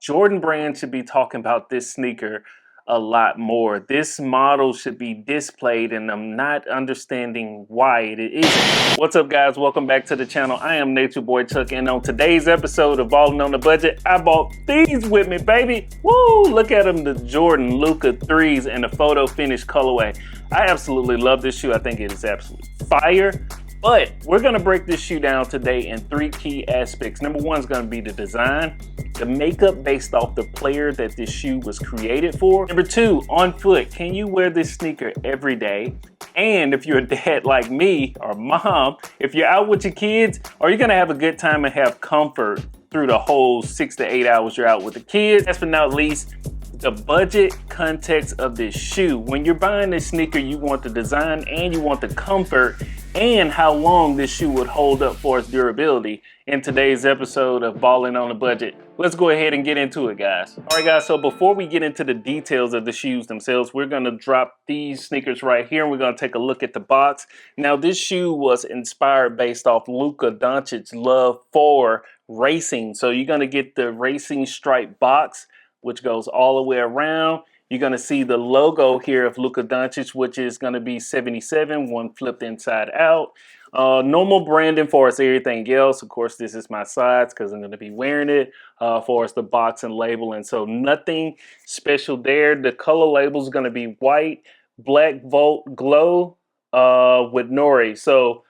Jordan Brand should be talking about this sneaker a lot more. This model should be displayed, and I'm not understanding why it isn't. What's up, guys? Welcome back to the channel. I am Nature Boy Chuck, and on today's episode of Ballin on the Budget, I bought these with me, baby. Woo! Look at them, the Jordan Luka 3s and the photo finish colorway. I absolutely love this shoe. I think it is absolutely fire. But we're gonna break this shoe down today in three key aspects. Number one is gonna be the design, the makeup based off the player that this shoe was created for. Number two, on foot, can you wear this sneaker every day? And if you're a dad like me or mom, if you're out with your kids, are you gonna have a good time and have comfort through the whole 6 to 8 hours you're out with the kids? Last but not least, the budget context of this shoe. When you're buying this sneaker, you want the design and you want the comfort and how long this shoe would hold up for its durability in today's episode of Ballin on the Budget. Let's go ahead and get into it, guys. All right, guys, so before we get into the details of the shoes themselves, we're gonna drop these sneakers right here and we're gonna take a look at the box. Now, this shoe was inspired based off Luka Doncic's love for racing. So you're gonna get the racing stripe box, which goes all the way around. You're going to see the logo here of Luka Doncic, which is going to be 77, one flipped inside out. Normal branding for us, everything else. Of course, this is my size because I'm going to be wearing it for us, the box and label. And so nothing special there. The color label is going to be white, black, Volt, glow with Nori. So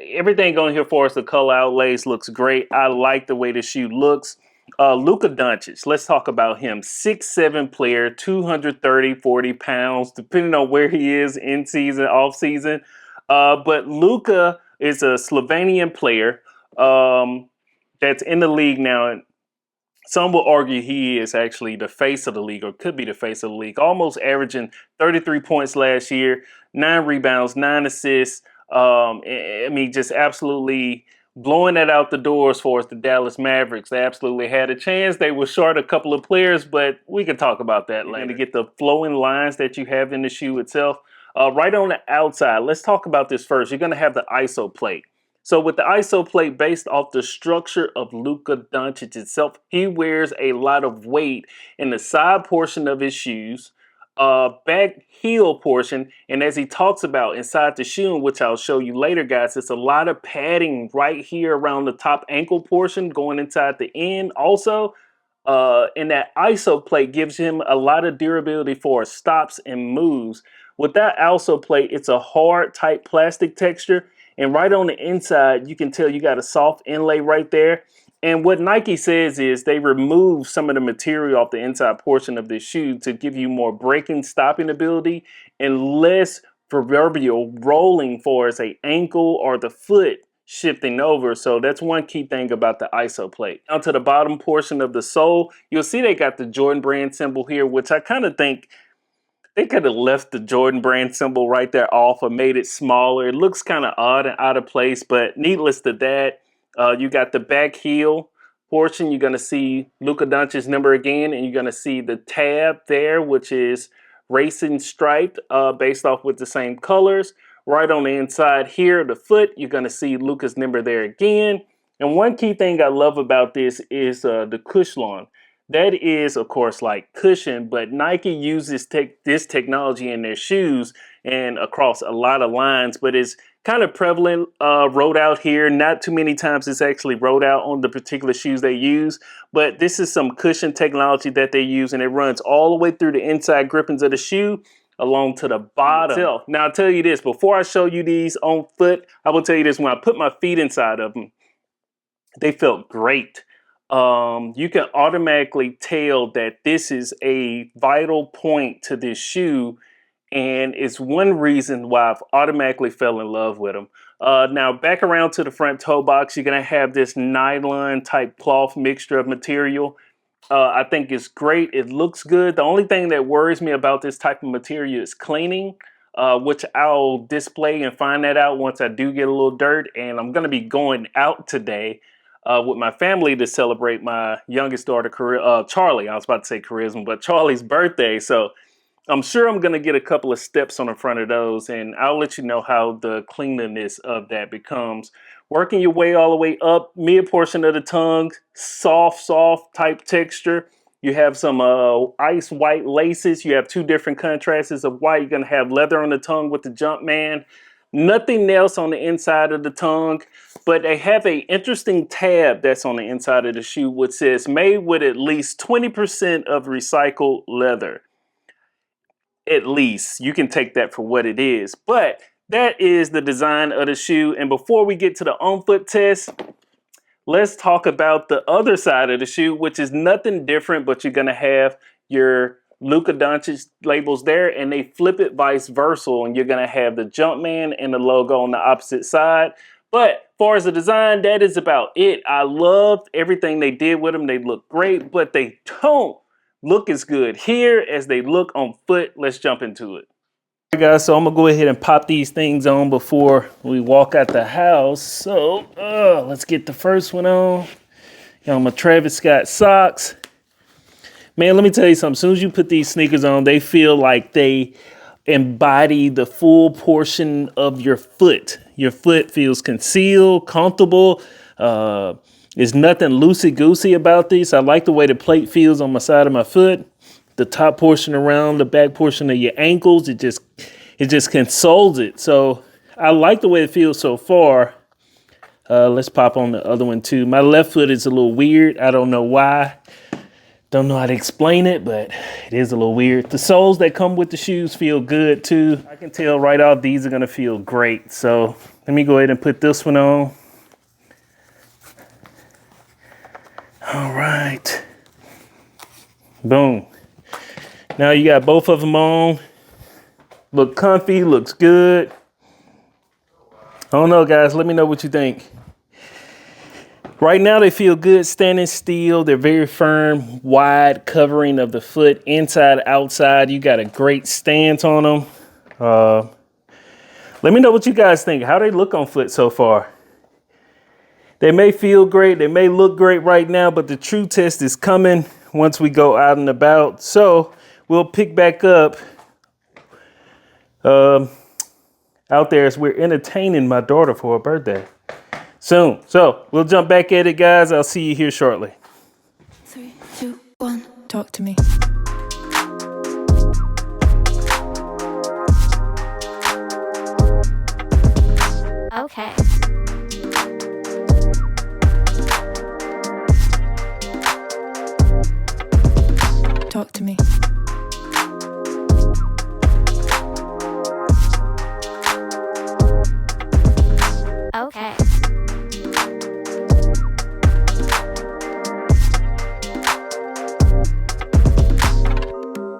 everything on here for us, the color outlays looks great. I like the way the shoe looks. Luka Doncic, let's talk about him. 6'7" player, 240 pounds, depending on where he is in season, off season. But Luka is a Slovenian player that's in the league now. And some will argue he is actually the face of the league, or could be the face of the league, almost averaging 33 points last year, 9 rebounds, 9 assists. I mean, just absolutely blowing that out the door as far as the Dallas Mavericks. They absolutely had a chance. They were short a couple of players, but we can talk about that later. To get the flowing lines that you have in the shoe itself. Right on the outside, let's talk about this first. You're going to have the IsoPlate. So with the IsoPlate, based off the structure of Luka Doncic itself, he wears a lot of weight in the side portion of his shoes, back heel portion, and as he talks about inside the shoe, which I'll show you later, guys, it's a lot of padding right here around the top ankle portion going inside the end also. And that IsoPlate gives him a lot of durability for stops and moves. With that IsoPlate, it's a hard, tight plastic texture, and right on the inside, you can tell you got a soft inlay right there. And what Nike says is they remove some of the material off the inside portion of this shoe to give you more braking, stopping ability and less proverbial rolling for as a ankle or the foot shifting over. So that's one key thing about the IsoPlate. Down to the bottom portion of the sole, you'll see they got the Jordan brand symbol here, which I kind of think they could have left the Jordan brand symbol right there off or made it smaller. It looks kind of odd and out of place, but needless to that, you got the back heel portion. You're going to see Luka Doncic's number again, and you're going to see the tab there, which is racing striped based off with the same colors. Right on the inside here, the foot, you're going to see Luka's number there again. And one key thing I love about this is the cushion. That is, of course, like cushion, but Nike uses this technology in their shoes and across a lot of lines, but it's kind of prevalent, rolled out here. Not too many times it's actually rolled out on the particular shoes they use, but this is some cushion technology that they use, and it runs all the way through the inside grippings of the shoe along to the bottom. Now, I'll tell you this, before I show you these on foot, I will tell you this, when I put my feet inside of them, they felt great. You can automatically tell that this is a vital point to this shoe, and it's one reason why I've automatically fell in love with them. Now back around to the front toe box, you're gonna have this nylon type cloth mixture of material. I think it's great. It looks good. The only thing that worries me about this type of material is cleaning, which I'll display and find that out once I do get a little dirt. And I'm gonna be going out today with my family to celebrate my youngest daughter, Charlie. I was about to say Charisma, but Charlie's birthday. So I'm sure I'm going to get a couple of steps on the front of those, and I'll let you know how the cleanliness of that becomes. Working your way all the way up, mid portion of the tongue, soft type texture. You have some ice white laces. You have two different contrasts of white. You're going to have leather on the tongue with the Jumpman. Nothing else on the inside of the tongue, but they have a interesting tab that's on the inside of the shoe which says made with at least 20% of recycled leather. At least you can take that for what it is, but that is the design of the shoe. And before we get to the on-foot test, let's talk about the other side of the shoe, which is nothing different, but you're going to have your Luka Doncic labels there, and they flip it vice versa, and you're going to have the Jumpman and the logo on the opposite side. But as far as the design, that is about it. I loved everything they did with them. They look great, but they don't look as good here as they look on foot. Let's jump into it. All right, guys, so I'm gonna go ahead and pop these things on before we walk out the house. So let's get the first one on. My Travis Scott socks. Man, let me tell you something. As soon as you put these sneakers on, they feel like they embody the full portion of your foot. Your foot feels concealed, comfortable. There's nothing loosey-goosey about these. I like the way the plate feels on my side of my foot. The top portion around the back portion of your ankles, it just consoles it. So I like the way it feels so far. Let's pop on the other one too. My left foot is a little weird. I don't know why. Don't know how to explain it, but it is a little weird. The soles that come with the shoes feel good too. I can tell right off these are gonna feel great. So let me go ahead and put this one on. All right. Boom. Now you got both of them on. Look comfy, looks good. I don't know, guys. Let me know what you think. Right now they feel good standing still. They're very firm, wide covering of the foot, inside, outside. You got a great stance on them. Let me know what you guys think. How they look on foot so far. They may feel great. They may look great right now, but the true test is coming once we go out and about. So we'll pick back up out there as we're entertaining my daughter for her birthday soon. So we'll jump back at it, guys. I'll see you here shortly. 3, 2, 1, talk to me. Okay. Talk to me. Okay.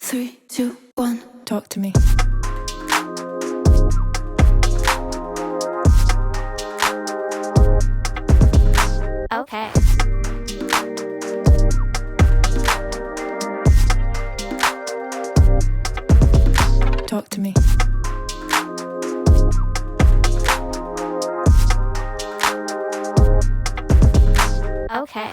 Three, two, one, talk to me. Okay. Talk to me. Okay.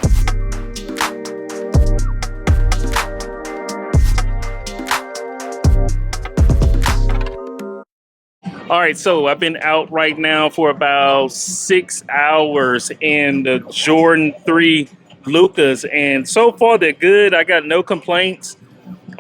All right, so I've been out right now for about 6 hours in the Jordan 3 Lukas, and so far they're good. I got no complaints.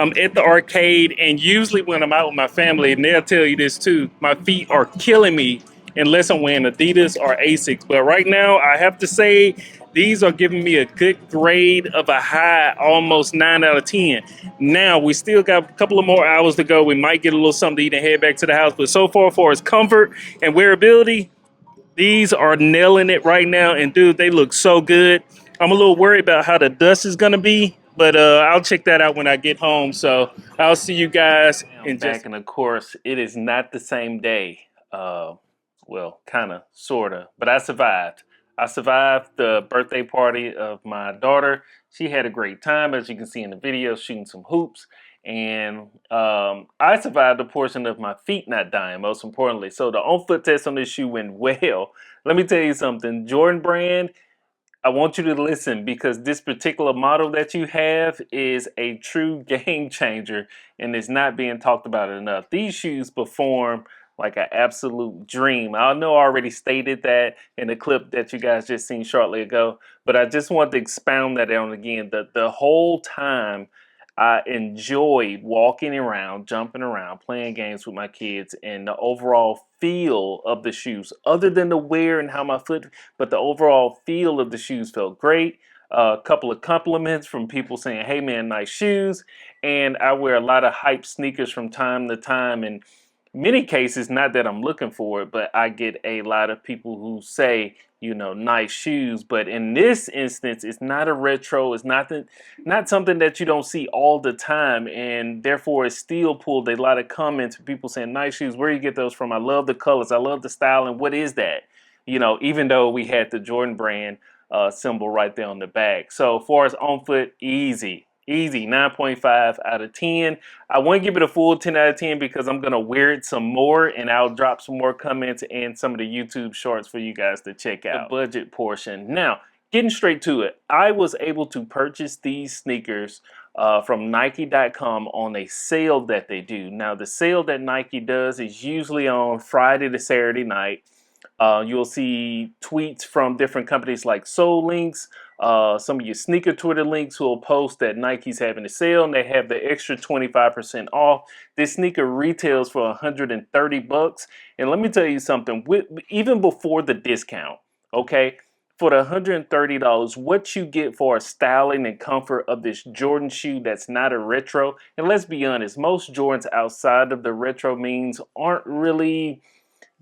I'm at the arcade, and usually when I'm out with my family, and they'll tell you this too, my feet are killing me unless I'm wearing Adidas or Asics. But right now, I have to say, these are giving me a good grade of a high, almost 9 out of 10. Now, we still got a couple of more hours to go. We might get a little something to eat and head back to the house. But so far as comfort and wearability, these are nailing it right now. And dude, they look so good. I'm a little worried about how the dust is going to be, but I'll check that out when I get home. So I'll see you guys in back. And of course, it is not the same day. Well, kind of, sort of, but I survived. I survived the birthday party of my daughter. She had a great time, as you can see in the video, shooting some hoops. And I survived a portion of my feet not dying, most importantly. So the on-foot test on this shoe went well. Let me tell you something. Jordan brand, I want you to listen, because this particular model that you have is a true game changer and is not being talked about enough. These shoes perform like an absolute dream. I know I already stated that in the clip that you guys just seen shortly ago, but I just want to expound that on again. The whole time I enjoyed walking around, jumping around, playing games with my kids, and the overall feel of the shoes, other than the wear and how my foot, but the overall feel of the shoes felt great. A couple of compliments from people saying, "Hey man, nice shoes." And I wear a lot of hype sneakers from time to time, and many cases, not that I'm looking for it, but I get a lot of people who say, nice shoes. But in this instance, it's not a retro. It's not something that you don't see all the time, and therefore it still pulled a lot of comments from people saying, "Nice shoes. Where you get those from? I love the colors. I love the style. And what is that?" Even though we had the Jordan brand symbol right there on the back. So far as on foot, easy, 9.5 out of 10. I won't give it a full 10 out of 10 because I'm gonna wear it some more, and I'll drop some more comments and some of the YouTube shorts for you guys to check out. The budget portion. Now, getting straight to it, I was able to purchase these sneakers from Nike.com on a sale that they do. Now, the sale that Nike does is usually on Friday to Saturday night. You'll see tweets from different companies like Soul Links, some of your sneaker Twitter links who will post that Nike's having a sale and they have the extra 25% off. This sneaker retails for $130. And let me tell you something, even before the discount, okay, for the $130, what you get for styling and comfort of this Jordan shoe that's not a retro, and let's be honest, most Jordans outside of the retro means aren't really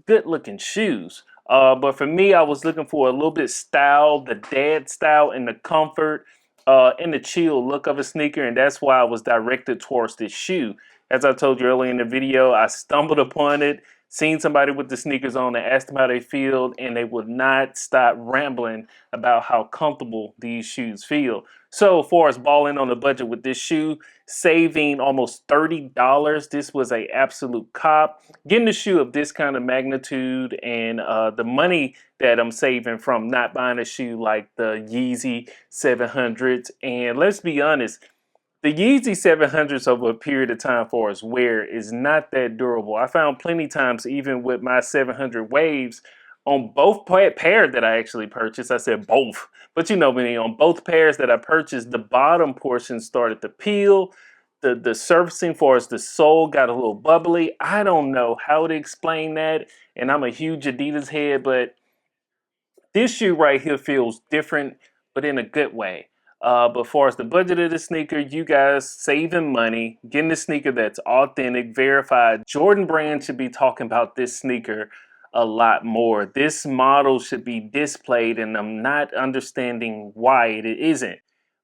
good looking shoes. But for me, I was looking for a little bit style, the dad style and the comfort and the chill look of a sneaker. And that's why I was directed towards this shoe. As I told you earlier in the video, I stumbled upon it, seen somebody with the sneakers on and asked them how they feel, and they would not stop rambling about how comfortable these shoes feel. So far as balling on the budget with this shoe, saving almost $30, this was a absolute cop. Getting a shoe of this kind of magnitude and the money that I'm saving from not buying a shoe like the Yeezy 700s. And let's be honest, the Yeezy 700s over a period of time for its wear is not that durable. I found plenty times, even with my 700 waves, on both pair that I actually purchased, I said both, but you know me, on both pairs that I purchased, the bottom portion started to peel. The surfacing for us, the sole got a little bubbly. I don't know how to explain that, and I'm a huge Adidas head, but this shoe right here feels different, but in a good way. But far as the budget of the sneaker, you guys saving money, getting a sneaker that's authentic, verified. Jordan brand should be talking about this sneaker a lot more. This model should be displayed, and I'm not understanding why it isn't.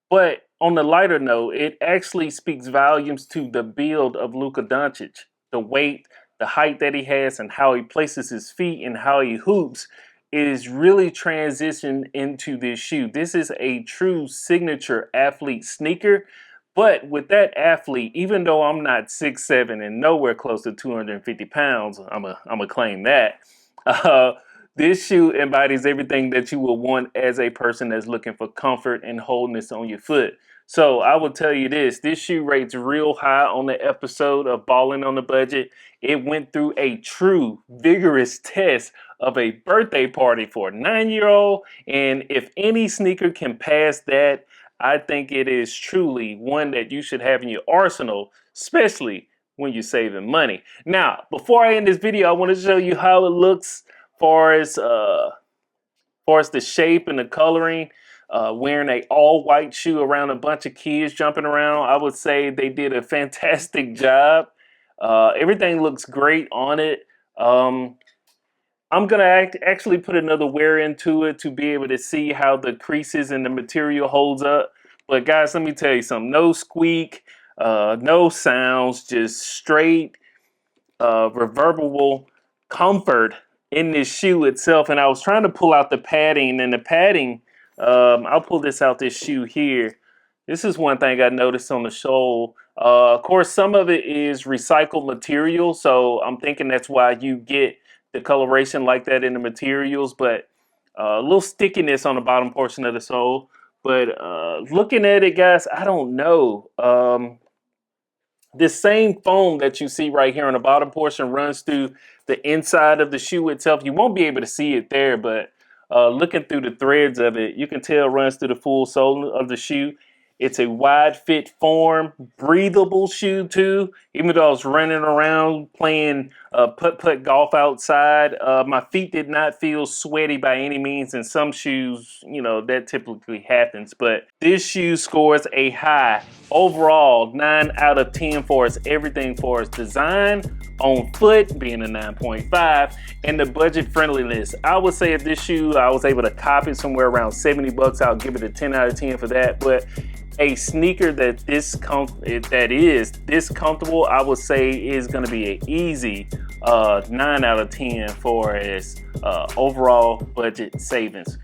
But on the lighter note, it actually speaks volumes to the build of Luka Doncic. The weight, the height that he has, and how he places his feet and how he hoops is really transitioned into this shoe. This is a true signature athlete sneaker. But with that athlete, even though I'm not 6'7" and nowhere close to 250 pounds, I'm a claim that. This shoe embodies everything that you would want as a person that's looking for comfort and wholeness on your foot. So I will tell you this shoe rates real high on the episode of Ballin on the Budget. It went through a true vigorous test of a birthday party for a 9-year-old. And if any sneaker can pass that, I think it is truly one that you should have in your arsenal, especially when you're saving money. Now, before I end this video, I want to show you how it looks far as the shape and the coloring. Wearing a all-white shoe around a bunch of kids jumping around, I would say they did a fantastic job. Everything looks great on it. I'm going to actually put another wear into it to be able to see how the creases and the material holds up. But guys, let me tell you something. No squeak, no sounds, just straight reverberable comfort in this shoe itself. And I was trying to pull out the padding, and the padding, I'll pull this out, this shoe here. This is one thing I noticed on the sole. Of course, some of it is recycled material, so I'm thinking that's why you get the coloration like that in the materials, but a little stickiness on the bottom portion of the sole. But looking at it, guys, I don't know. This same foam that you see right here on the bottom portion runs through the inside of the shoe itself. You won't be able to see it there, but looking through the threads of it, you can tell it runs through the full sole of the shoe. It's a wide fit form, breathable shoe too. Even though I was running around playing putt-putt golf outside, my feet did not feel sweaty by any means. In some shoes, you know, that typically happens. But this shoe scores a high overall 9 out of 10 for its everything, for its design, on foot being a 9.5, and the budget friendliness. I would say if this shoe I was able to cop it somewhere around $70, I'll give it a 10 out of 10 for that. But a sneaker that is this comfortable, I would say is going to be an easy 9 out of 10 for its overall budget savings.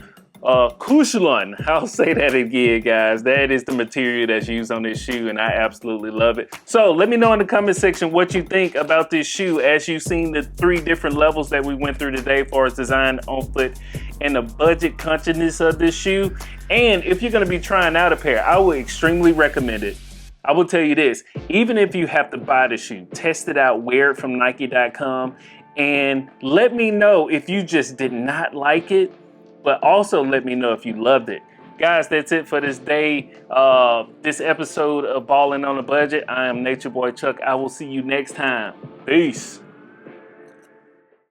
Kushalon, I'll say that again, guys. That is the material that's used on this shoe, and I absolutely love it. So let me know in the comment section what you think about this shoe, as you've seen the 3 different levels that we went through today for its design, on foot, and the budget consciousness of this shoe. And if you're going to be trying out a pair, I would extremely recommend it. I will tell you this, even if you have to buy the shoe, test it out, wear it from Nike.com, and let me know if you just did not like it, but also let me know if you loved it. Guys, that's it for this day. This episode of Ballin' on a Budget. I am Nature Boy Chuck. I will see you next time. Peace.